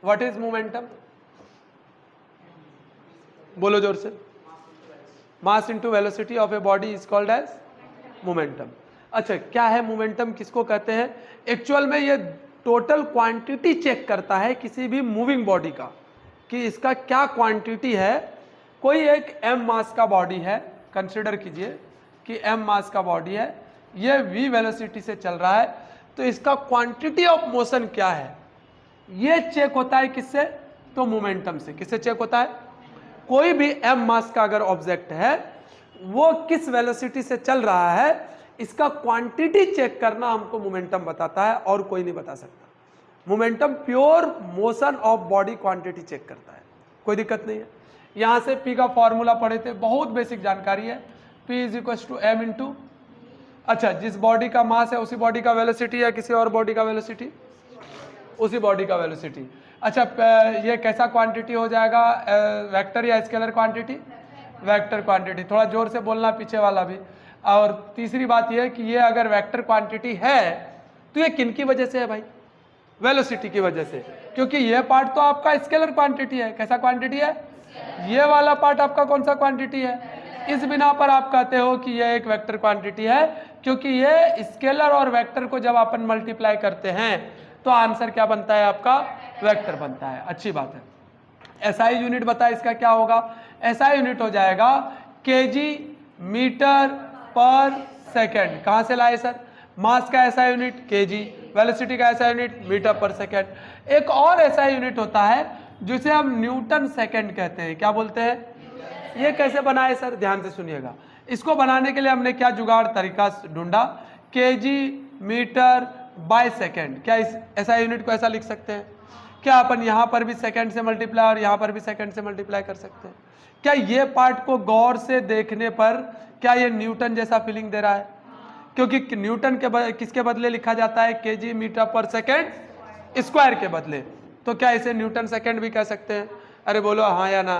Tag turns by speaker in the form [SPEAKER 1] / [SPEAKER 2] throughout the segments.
[SPEAKER 1] What is momentum? बोलो जोर से। Mass into velocity of a body is called as momentum. अच्छा, क्या है मोमेंटम, किसको कहते हैं? एक्चुअल में ये टोटल क्वांटिटी चेक करता है किसी भी मूविंग बॉडी का, कि इसका क्या क्वांटिटी है। कोई एक m मास का बॉडी है, कंसिडर कीजिए कि m मास का बॉडी है, ये v वेलोसिटी से चल रहा है, तो इसका क्वांटिटी ऑफ मोशन क्या है, ये चेक होता है किससे? तो मोमेंटम से। किससे चेक होता है? कोई भी m मास का अगर ऑब्जेक्ट है, वो किस वेलोसिटी से चल रहा है, इसका क्वांटिटी चेक करना हमको मोमेंटम बताता है, और कोई नहीं बता सकता। Momentum pure motion of body quantity check करता है, कोई दिक्कत नहीं है। यहां से P का फॉर्मूला पढ़े थे, बहुत बेसिक जानकारी है। P is equal to m into, अच्छा, जिस बॉडी का मास है उसी बॉडी का वेलोसिटी या किसी और बॉडी का वेलोसिटी? उसी बॉडी का वेलोसिटी। अच्छा, ये कैसा क्वांटिटी हो जाएगा, वेक्टर या स्केलर क्वांटिटी? Vector quantity. थोड़ा जोर से बोलना पीछे वाला भी। और तीसरी बात यह कि ये अगर वेक्टर क्वांटिटी है तो ये किन की वजह से है भाई? वेलोसिटी की वजह से, क्योंकि ये पार्ट तो आपका स्केलर क्वांटिटी है। कैसा क्वांटिटी है? ये वाला पार्ट आपका कौन सा क्वांटिटी है? इस बिना पर आप कहते हो कि ये एक वेक्टर क्वांटिटी है, क्योंकि ये स्केलर और वेक्टर को जब अपन मल्टीप्लाई करते हैं तो आंसर क्या बनता है आपका? वेक्टर बनता है। अच्छी बात है। SI यूनिट बताए इसका क्या होगा? SI यूनिट हो जाएगा kg मीटर पर सेकेंड। कहां से लाए सर? मास का SI यूनिट kg, वेलोसिटी का SI यूनिट मीटर पर सेकेंड। एक और SI यूनिट होता है जिसे हम न्यूटन सेकेंड कहते हैं। क्या बोलते हैं? ये कैसे बनाए सर? ध्यान से सुनिएगा। इसको बनाने के लिए हमने क्या जुगाड़ तरीका ढूंढा? kg metre by second. क्या इस SI यूनिट को ऐसा लिख सकते हैं? क्या अपन यहाँ पर भी सेकेंड से मल्टीप्लाई और यहाँ पर भी सेकेंड से मल्टीप्लाई कर सकते हैं? क्या ये पार्ट को गौर से देखने पर क्या ये न्यूटन जैसा फीलिंग दे रहा है? क्योंकि न्यूटन के किसके बदले लिखा जाता है? kg मीटर पर सेकेंड स्क्वायर के बदले। तो क्या इसे न्यूटन सेकेंड भी कह सकते हैं? अरे बोलो हाँ या ना।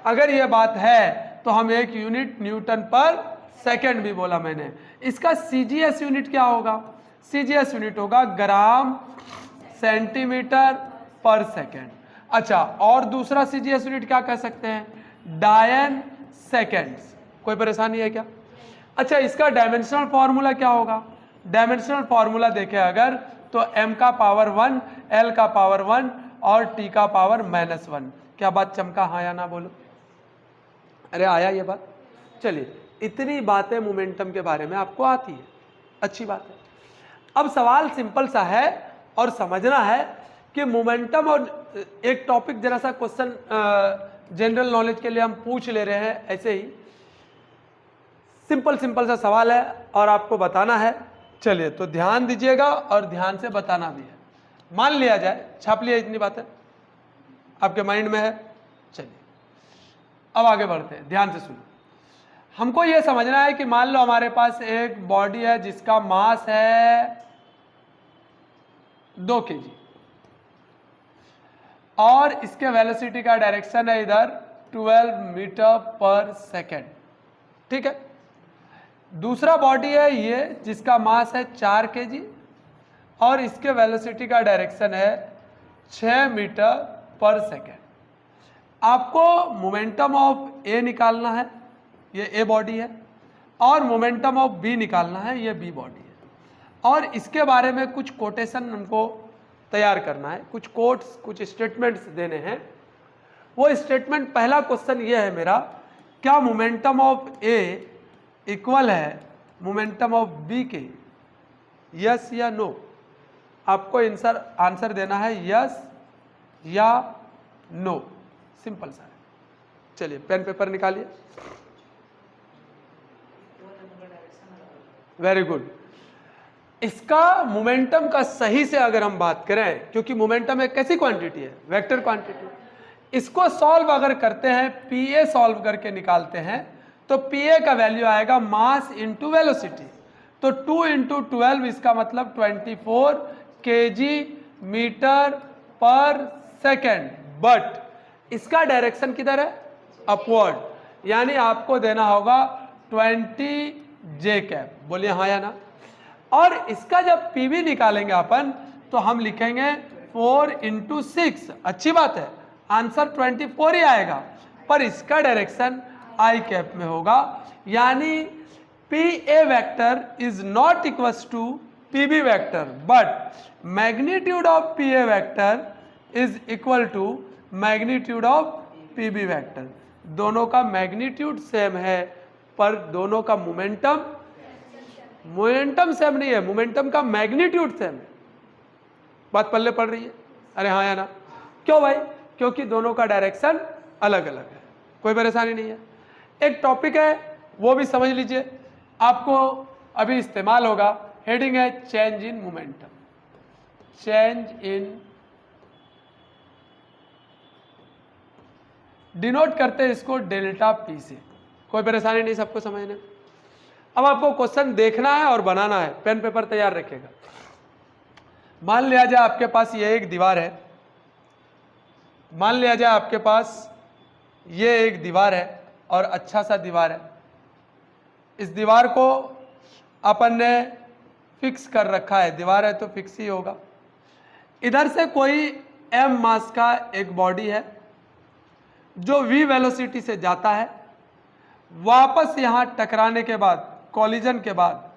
[SPEAKER 1] अगर ये बात है तो हम एक यूनिट न्यूटन पर सेकेंड भी बोला मैंने। इसका CGS यूनिट क्या होगा? CGS यूनिट होगा ग्राम सेंटीमीटर पर सेकेंड। अच्छा, और दूसरा CGS यूनिट क्या कह सकते हैं? डायन सेकेंड्स। कोई परेशानी है क्या? अच्छा, इसका डायमेंशनल फॉर्मूला क्या होगा? डायमेंशनल फॉर्मूला देखें अगर तो m का पावर 1, l का पावर 1 और t का पावर -1। क्या बात चमका? हाँ या ना बोलो। अरे आया ये बात? चलिए, इतनी बातें मोमेंटम के बारे में आपको आती है, अच्छी बात है। अब सवाल सिंपल सा है और समझना है कि मोमेंटम, और एक टॉपिक जरा सा क्वेश्चन जनरल नॉलेज के लिए हम पूछ ले रहे हैं, ऐसे ही सिंपल सा सवाल है और आपको बताना है। चलिए, तो ध्यान दीजिएगा और ध्यान से बताना भी है। मान लिया जाए, छाप लिया, इतनी बातें आपके माइंड में है। चलिए अब आगे बढ़ते हैं, ध्यान से सुनो। हमको यह समझना है कि मान लो हमारे पास एक बॉडी है जिसका मास है 2 kg और इसके वेलोसिटी का डायरेक्शन है इधर 12 मीटर पर सेकेंड। ठीक है। दूसरा बॉडी है ये जिसका मास है 4 kg और इसके वेलोसिटी का डायरेक्शन है 6 मीटर पर सेकेंड। आपको मोमेंटम ऑफ ए निकालना है, ये ए बॉडी है, और मोमेंटम ऑफ बी निकालना है, ये बी बॉडी है। और इसके बारे में कुछ कोटेशन हमको तैयार करना है, कुछ कोट्स, कुछ स्टेटमेंट्स देने हैं। वो स्टेटमेंट, पहला क्वेश्चन ये है मेरा, क्या मोमेंटम ऑफ ए इक्वल है मोमेंटम ऑफ बी के? यस या नो? आपको आंसर देना है यस या नो, सिंपल सा है। चलिए पेन पेपर निकालिए। Very good. इसका मोमेंटम का सही से अगर हम बात करें, क्योंकि मोमेंटम एक कैसी क्वांटिटी है? Vector quantity. इसको सॉल्व अगर करते हैं, पीए सॉल्व करके निकालते हैं, तो पीए का वैल्यू आएगा मास इंटू वेलोसिटी। तो 2 × 12 इसका मतलब 24 kg मीटर पर सेकेंड। बट इसका डायरेक्शन किधर है? अपवर्ड। यानी आपको देना होगा 20 J कैप। बोलिए हाँ या ना। और इसका जब पीवी निकालेंगे अपन, तो हम लिखेंगे 4 इंटू 6, अच्छी बात है, आंसर 24 ही आएगा, पर इसका डायरेक्शन आई कैप में होगा, यानी P A vector is not equals to P B vector, but magnitude of P A vector is equal to magnitude of P B vector. दोनों का मैग्नीट्यूड सेम है, पर दोनों का मोमेंटम सेम नहीं है, मोमेंटम का मैग्नीट्यूड सेम है। बात पल्ले पड़ रही है? अरे हाँ या ना? क्यों भाई? क्योंकि दोनों का डायरेक्शन अलग अलग है, कोई परेशानी नहीं है। एक टॉपिक है वो भी समझ लीजिए, आपको अभी इस्तेमाल होगा, हेडिंग है change in momentum. Change in, denote करते हैं इसको डेल्टा पी से, कोई परेशानी नहीं सबको समझने। अब आपको क्वेश्चन देखना है और बनाना है, पेन पेपर तैयार रखिएगा। मान लिया जाए आपके पास ये एक दीवार है, मान लिया जाए आपके पास ये एक दीवार है और अच्छा सा दीवार है। इस दीवार को अपन ने फिक्स कर रखा है, दीवार है तो फिक्स ही होगा। इधर से कोई m मास का एक बॉडी है जो v वेलोसिटी से जाता है, वापस यहां टकराने के बाद, कॉलिजन के बाद,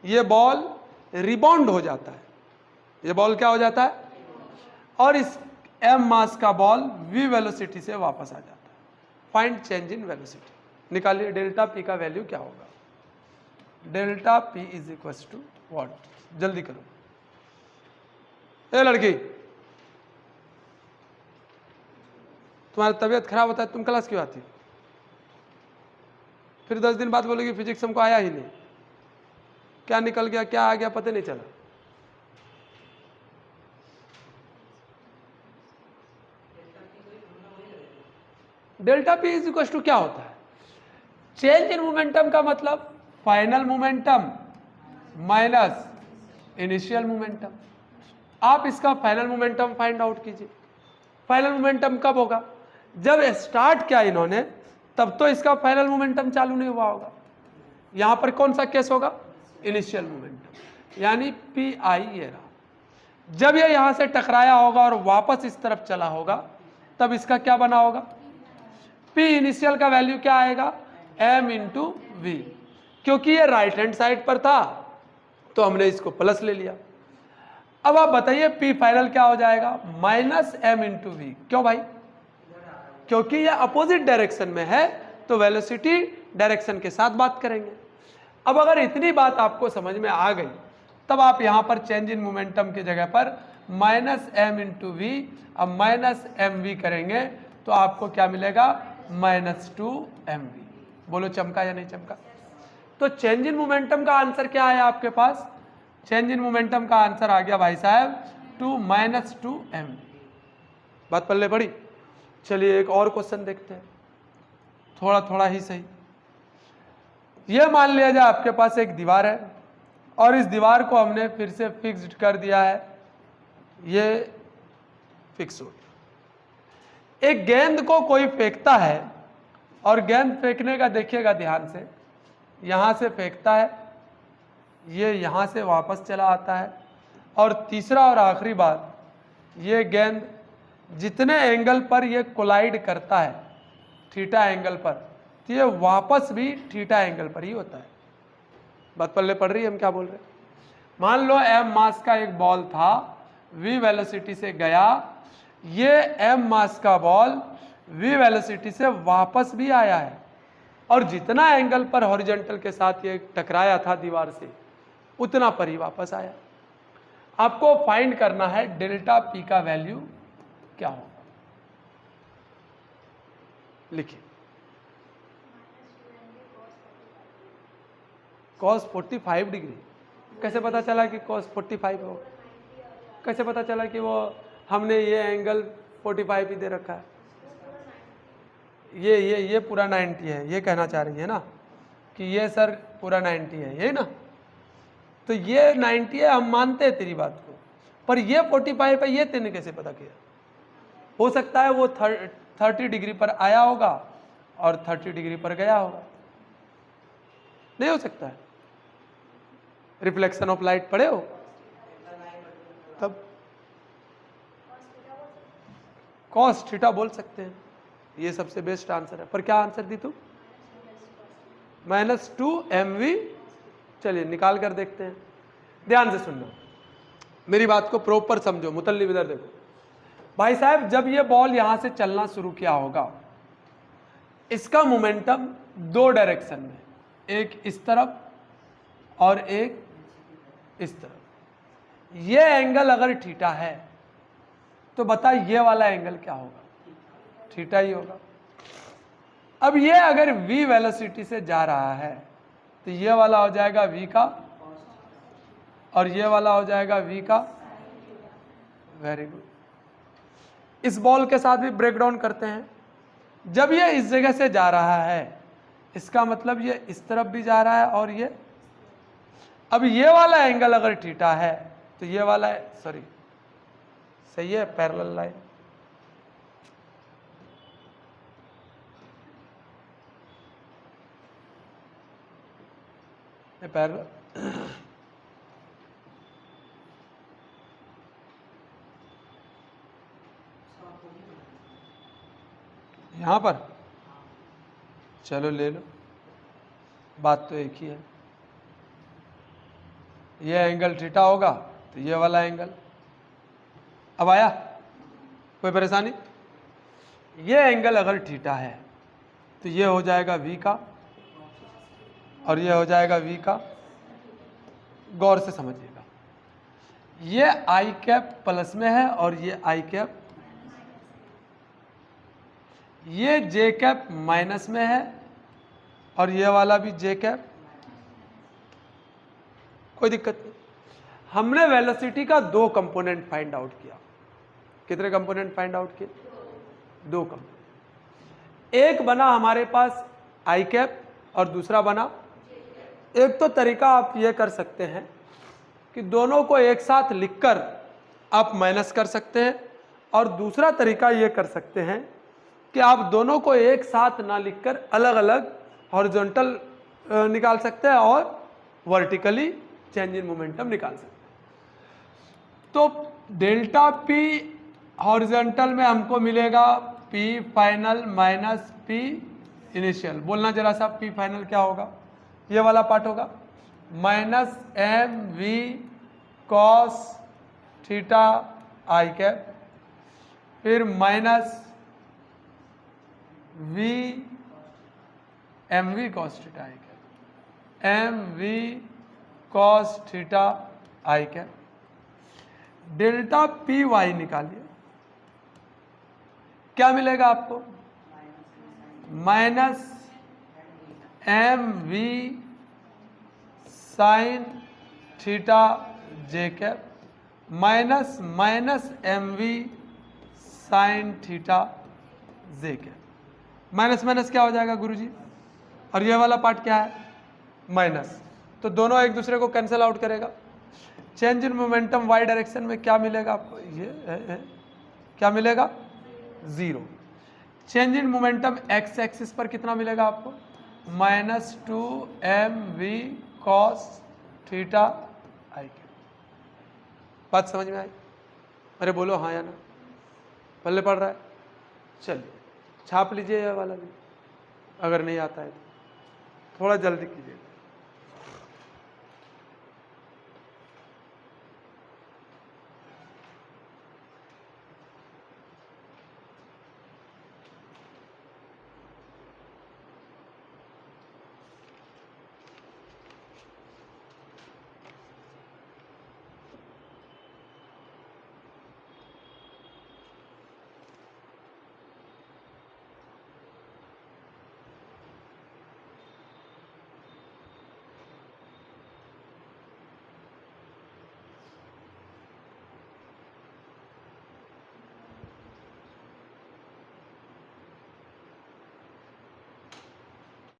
[SPEAKER 1] ये बॉल रिबाउंड हो जाता है। ये बॉल क्या हो जाता है? और इस m मास का बॉल v वेलोसिटी से वापस आ जाता है। फाइंड चेंज इन वेलोसिटी, निकालिए डेल्टा p का वैल्यू क्या होगा। Delta p is equal to what? जल्दी करो ए लड़की, तुम्हारी तबीयत खराब होता है, तुम क्लास क्यों आती? फिर 10 दिन बाद बोलोगी फिजिक्स हमको आया ही नहीं, क्या निकल गया क्या आ गया पता नहीं चला। Delta P is equal to क्या होता है? चेंज इन मोमेंटम का मतलब final momentum minus initial momentum. आप इसका फाइनल मोमेंटम फाइंड आउट कीजिए। फाइनल मोमेंटम कब होगा? जब स्टार्ट किया इन्होंने तब तो इसका फाइनल मोमेंटम चालू नहीं हुआ होगा। यहां पर कौन सा केस होगा? इनिशियल मोमेंटम, यानी पी आई ये रहा। जब ये यहां से टकराया होगा और वापस इस तरफ चला होगा तब इसका क्या बना होगा? पी इनिशियल का वैल्यू क्या आएगा? m into V. क्योंकि ये राइट हैंड साइड पर था तो हमने इसको प्लस ले लिया। अब आप बताइए पी फाइनल क्या हो जाएगा? Minus m into V. क्यों भाई? क्योंकि ये अपोजिट डायरेक्शन में है तो वेलोसिटी डायरेक्शन के साथ बात करेंगे। अब अगर इतनी बात आपको समझ में आ गई तब आप यहां पर चेंज इन मोमेंटम की जगह पर माइनस m इंटू वी, अब माइनस एम वी करेंगे तो आपको क्या मिलेगा? Minus 2mv। बोलो चमका या नहीं चमका? तो चेंज इन मोमेंटम का आंसर क्या है आपके पास? चेंज इन मोमेंटम का आंसर आ गया भाई साहब 2 माइनस 2mv। बात पल्ले पड़ी? चलिए एक और क्वेश्चन देखते हैं, थोड़ा थोड़ा ही सही। यह मान लिया जाए आपके पास एक दीवार है और इस दीवार को हमने फिर से फिक्स्ड कर दिया है, ये फिक्स हो गया। एक गेंद को कोई फेंकता है और गेंद फेंकने का देखिएगा ध्यान से, यहां से फेंकता है, ये यहां से वापस चला आता है, और तीसरा और आखिरी बात, ये गेंद जितने एंगल पर ये कोलाइड करता है थीटा एंगल पर, तो ये वापस भी थीटा एंगल पर ही होता है। बात पल्ले पड़ रही है? हम क्या बोल रहे हैं? मान लो m मास का एक बॉल था, v वेलोसिटी से गया, ये m मास का बॉल v वेलोसिटी से वापस भी आया है, और जितना एंगल पर हॉरिजॉन्टल के साथ ये टकराया था दीवार से उतना पर ही वापस आया। आपको फाइंड करना है डेल्टा p का वैल्यू क्या होगा। लिखिए cos 45 डिग्री। कैसे पता चला कि cos 45 हो? कैसे पता चला कि वो हमने ये एंगल 45 ही दे रखा है? ये पूरा 90 है, ये कहना चाह रही है ना कि ये सर पूरा 90 है, ये ना? तो ये 90 है, हम मानते हैं तेरी बात को, पर ये 45 है, ये तेने कैसे पता किया? हो सकता है वो 30 डिग्री पर आया होगा और 30 डिग्री पर गया होगा, नहीं हो सकता है? रिफ्लेक्शन ऑफ लाइट पढ़े हो? तब कॉस थीटा बोल सकते हैं, ये सबसे बेस्ट आंसर है। पर क्या आंसर दी तू? -2mv। चलिए निकाल कर देखते हैं, ध्यान से सुनना, मेरी बात को प्रॉपर समझो। मुतल्लिब इधर देखो भाई साहब, जब ये बॉल यहां से चलना शुरू किया होगा, इसका मोमेंटम दो डायरेक्शन में, एक इस तरफ और एक इस तरफ। ये एंगल अगर थीटा है तो बता ये वाला एंगल क्या होगा? थीटा ही होगा। अब ये अगर v वेलोसिटी से जा रहा है तो ये वाला हो जाएगा v का और ये वाला हो जाएगा v का। Very good. इस बॉल के साथ भी ब्रेक डाउन करते हैं। जब ये इस जगह से जा रहा है, इसका मतलब ये इस तरफ भी जा रहा है और ये, अब ये वाला एंगल अगर थीटा है तो ये वाला सॉरी सही है, पैरेलल लाइन। पैरेलल यहां पर, चलो ले लो, बात तो एक ही है। ये एंगल थीटा होगा तो ये वाला एंगल। अब आया कोई परेशानी? ये एंगल अगर थीटा है तो ये हो जाएगा v का और ये हो जाएगा v का। गौर से समझिएगा, ये i कैप प्लस में है और ये i कैप, ये j कैप माइनस में है और ये वाला भी j कैप। कोई दिक्कत नहीं। हमने वेलोसिटी का दो कंपोनेंट फाइंड आउट किया। कितने कंपोनेंट फाइंड आउट किए? दो कंपोनेंट। एक बना हमारे पास आई कैप और दूसरा बना, एक तो तरीका आप ये कर सकते हैं कि दोनों को एक साथ लिखकर आप माइनस कर सकते हैं, और दूसरा तरीका ये कर सकते हैं कि आप दोनों को एक साथ ना लिखकर अलग अलग हॉरिजॉन्टल निकाल सकते हैं और वर्टिकली चेंज इन मोमेंटम निकाल सकते हैं। तो डेल्टा पी हॉरिजॉन्टल में हमको मिलेगा P final minus P initial. बोलना जरा सा, पी फाइनल क्या होगा? ये वाला पार्ट होगा minus m v cos theta i cap, फिर minus v m v cos theta i cap, m v cos theta i cap. Delta p y निकालिए, क्या मिलेगा आपको? Minus m v sine theta j cap minus minus m v sine theta j cap. Minus minus क्या हो जाएगा गुरुजी? और ये वाला पार्ट क्या है? माइनस। तो दोनों एक दूसरे को कैंसिल आउट करेगा। Change in momentum Y direction में क्या मिलेगा आपको? ये क्या मिलेगा? 0। Change in momentum X axis पर कितना मिलेगा आपको? -2mv cos theta i cap. बात समझ में आई? अरे बोलो हाँ या ना, पल्ले पड़ रहा है? चलिए छाप लीजिए ये वाला भी, अगर नहीं आता है तो थोड़ा जल्दी कीजिए।